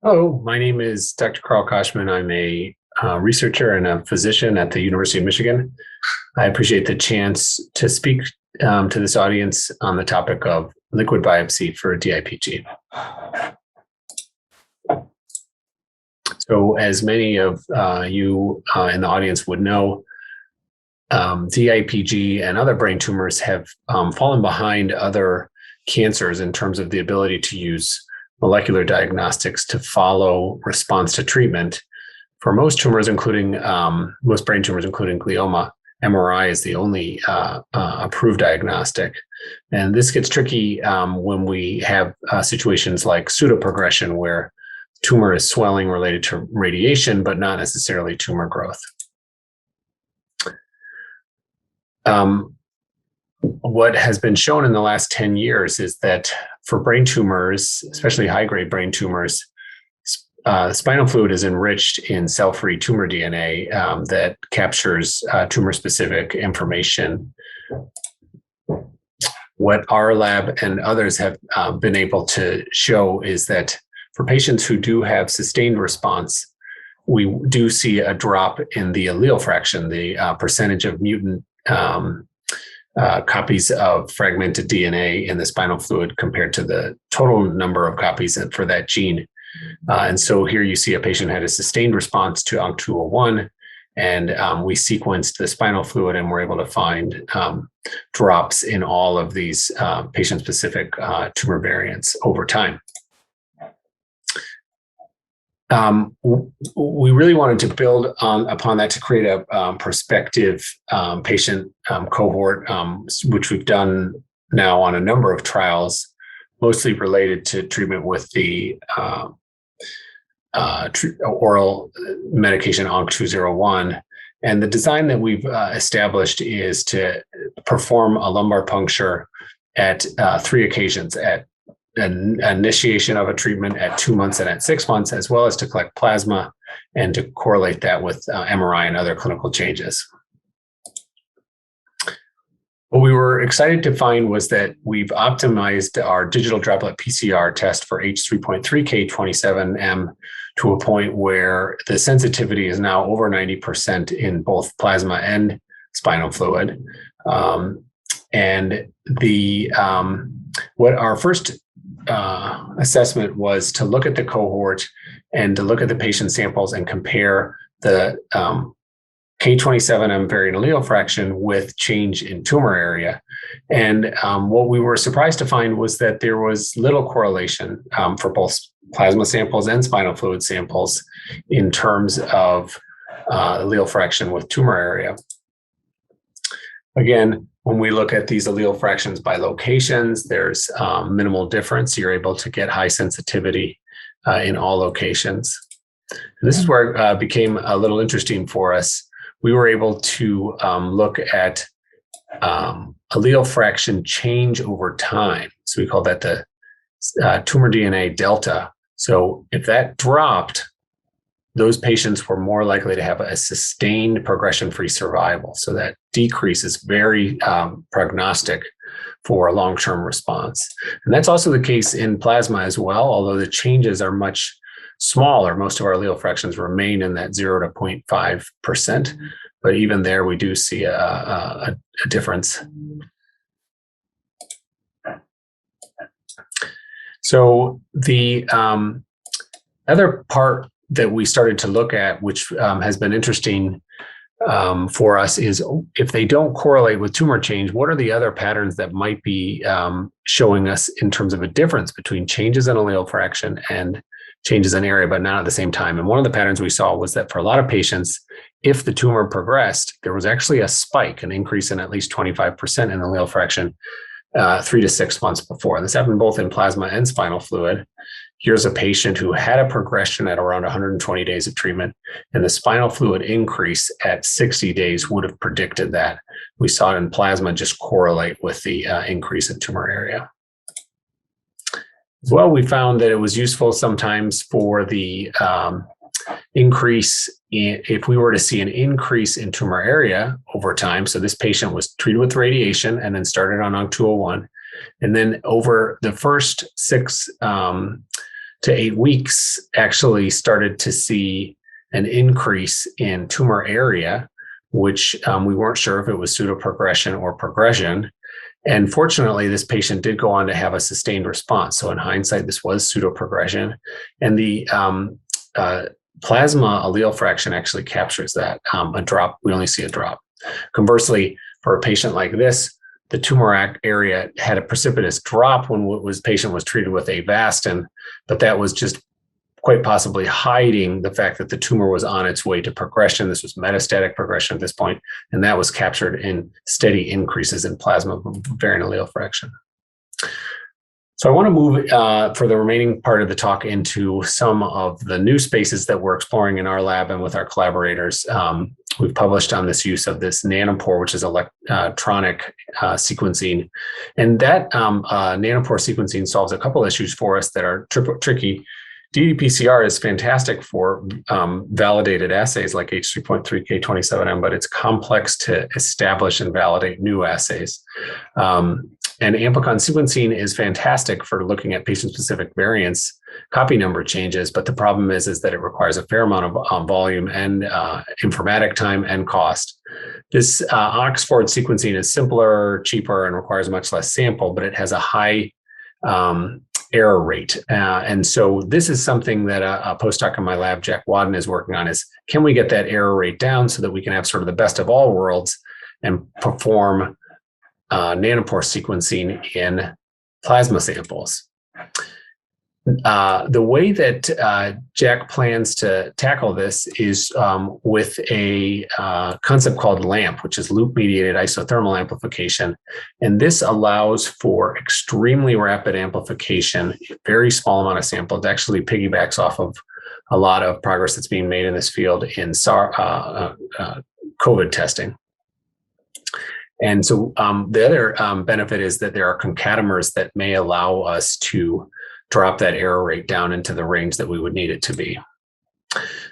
Hello, my name is Dr. Carl Koschmann. I'm a researcher and a physician at the University of Michigan. I appreciate the chance to speak to this audience on the topic of liquid biopsy for DIPG. So as many of you in the audience would know, DIPG and other brain tumors have fallen behind other cancers in terms of the ability to use molecular diagnostics to follow response to treatment. For most tumors, including most brain tumors, including glioma, MRI is the only approved diagnostic. And this gets tricky when we have situations like pseudoprogression, where tumor is swelling related to radiation, but not necessarily tumor growth. What has been shown in the last 10 years is that for brain tumors, especially high-grade brain tumors, spinal fluid is enriched in cell-free tumor DNA that captures tumor-specific information. What our lab and others have been able to show is that for patients who do have sustained response, we do see a drop in the allele fraction, the percentage of mutant copies of fragmented DNA in the spinal fluid compared to the total number of copies for that gene. And so here you see a patient had a sustained response to ONC201, and we sequenced the spinal fluid and were able to find drops in all of these patient-specific tumor variants over time. We really wanted to build upon that to create a prospective patient cohort, which we've done now on a number of trials, mostly related to treatment with the oral medication ONC201. And the design that we've established is to perform a lumbar puncture at 3 occasions: at an initiation of a treatment at 2 months and at 6 months, as well as to collect plasma and to correlate that with MRI and other clinical changes. What we were excited to find was that we've optimized our digital droplet PCR test for H3.3K27M to a point where the sensitivity is now over 90% in both plasma and spinal fluid. And the what our first assessment was to look at the cohort and to look at the patient samples and compare the K27M variant allele fraction with change in tumor area. And what we were surprised to find was that there was little correlation for both plasma samples and spinal fluid samples in terms of allele fraction with tumor area. Again, when we look at these allele fractions by locations, there's minimal difference. You're able to get high sensitivity in all locations. And this is where it became a little interesting for us. We were able to look at allele fraction change over time. So we call that the tumor DNA delta. So if that dropped, those patients were more likely to have a sustained progression-free survival. So that decrease is very prognostic for a long-term response. And that's also the case in plasma as well, although the changes are much smaller. Most of our allele fractions remain in that 0 to 0.5%, but even there we do see a difference. So the other part that we started to look at, which has been interesting for us, is if they don't correlate with tumor change, what are the other patterns that might be showing us in terms of a difference between changes in allele fraction and changes in area, but not at the same time? And one of the patterns we saw was that for a lot of patients, if the tumor progressed, there was actually a spike, an increase in at least 25% in allele fraction 3 to 6 months before. This happened both in plasma and spinal fluid. Here's a patient who had a progression at around 120 days of treatment, and the spinal fluid increase at 60 days would have predicted that. We saw it in plasma just correlate with the increase in tumor area. As well, we found that it was useful sometimes for the increase if we were to see an increase in tumor area over time. So this patient was treated with radiation and then started on ONC201. And then over the first 6 to 8 weeks actually started to see an increase in tumor area, which we weren't sure if it was pseudoprogression or progression. And fortunately, this patient did go on to have a sustained response. So in hindsight, this was pseudoprogression. And the plasma allele fraction actually captures that, a drop. We only see a drop. Conversely, for a patient like this, the tumor area had a precipitous drop when patient was treated with Avastin, but that was just quite possibly hiding the fact that the tumor was on its way to progression. This was metastatic progression at this point, and that was captured in steady increases in plasma variant allele fraction. So I want to move for the remaining part of the talk into some of the new spaces that we're exploring in our lab and with our collaborators. We've published on this use of this nanopore, which is electronic sequencing. And that nanopore sequencing solves a couple issues for us that are tricky. ddPCR is fantastic for validated assays like H3.3 K27M, but it's complex to establish and validate new assays. And amplicon sequencing is fantastic for looking at patient-specific variants, copy number changes, but the problem is that it requires a fair amount of volume and informatic time and cost. This Oxford sequencing is simpler, cheaper, and requires much less sample, but it has a high error rate. And so this is something that a postdoc in my lab, Jack Wadden, is working on, is can we get that error rate down so that we can have sort of the best of all worlds and perform nanopore sequencing in plasma samples. The way that Jack plans to tackle this is with a concept called LAMP, which is loop-mediated isothermal amplification. And this allows for extremely rapid amplification, very small amount of sample. It actually piggybacks off of a lot of progress that's being made in this field in COVID testing. And so the other benefit is that there are concatamers that may allow us to drop that error rate down into the range that we would need it to be.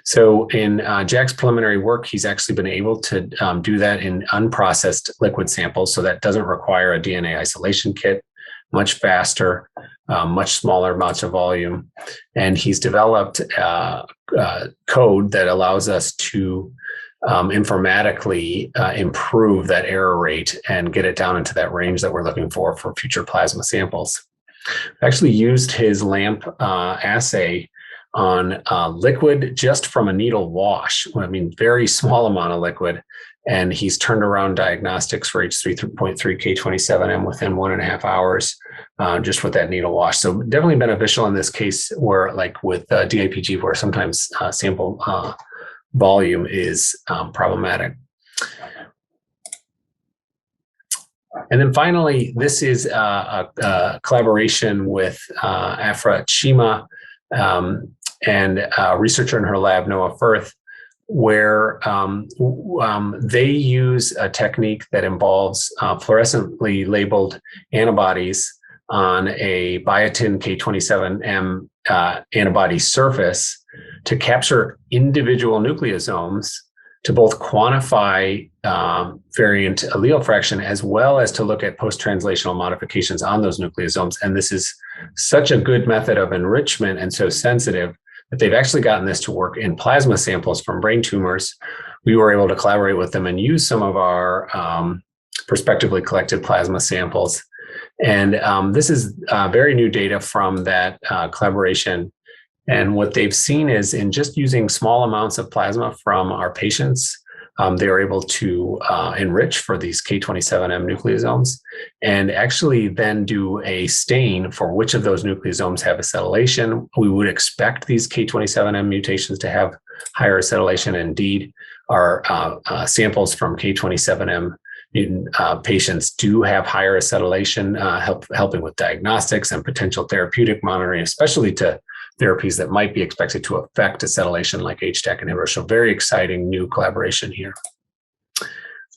So in Jack's preliminary work, he's actually been able to do that in unprocessed liquid samples. So that doesn't require a DNA isolation kit, much faster, much smaller amounts of volume. And he's developed code that allows us to informatically improve that error rate and get it down into that range that we're looking for future plasma samples. I actually used his LAMP assay on liquid just from a needle wash. I mean, very small amount of liquid. And he's turned around diagnostics for H3.3 K27M within 1.5 hours just with that needle wash. So definitely beneficial in this case where, like with Dipg, where sometimes sample volume is problematic. And then finally, this is a collaboration with Afra Chima and a researcher in her lab, Noah Firth, where they use a technique that involves fluorescently labeled antibodies on a biotin K27M antibody surface to capture individual nucleosomes to both quantify variant allele fraction as well as to look at post-translational modifications on those nucleosomes. And this is such a good method of enrichment and so sensitive that they've actually gotten this to work in plasma samples from brain tumors. We were able to collaborate with them and use some of our prospectively collected plasma samples. And this is very new data from that collaboration. And what they've seen is in just using small amounts of plasma from our patients, they are able to enrich for these K27M nucleosomes and actually then do a stain for which of those nucleosomes have acetylation. We would expect these K27M mutations to have higher acetylation. Indeed, our samples from K27M mutant patients do have higher acetylation, helping with diagnostics and potential therapeutic monitoring, especially to therapies that might be expected to affect acetylation like HDAC inhibitors. So very exciting new collaboration here.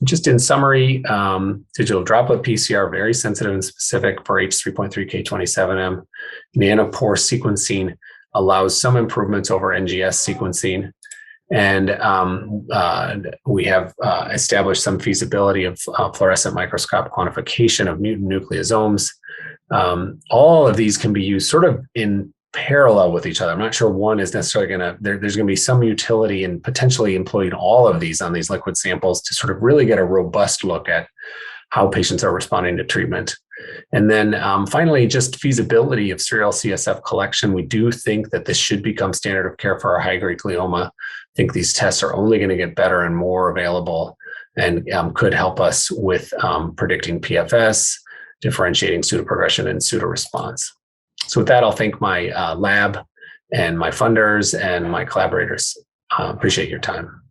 Just in summary, digital droplet PCR, very sensitive and specific for H3.3 K27M. Nanopore sequencing allows some improvements over NGS sequencing. And we have established some feasibility of fluorescent microscope quantification of mutant nucleosomes. All of these can be used sort of in parallel with each other. I'm not sure one is necessarily going to, there's going to be some utility in potentially employing all of these on these liquid samples to sort of really get a robust look at how patients are responding to treatment. And then finally, just feasibility of serial CSF collection. We do think that this should become standard of care for our high-grade glioma. I think these tests are only going to get better and more available, and could help us with predicting PFS, differentiating pseudoprogression and pseudoresponse. So with that, I'll thank my lab and my funders and my collaborators. Appreciate your time.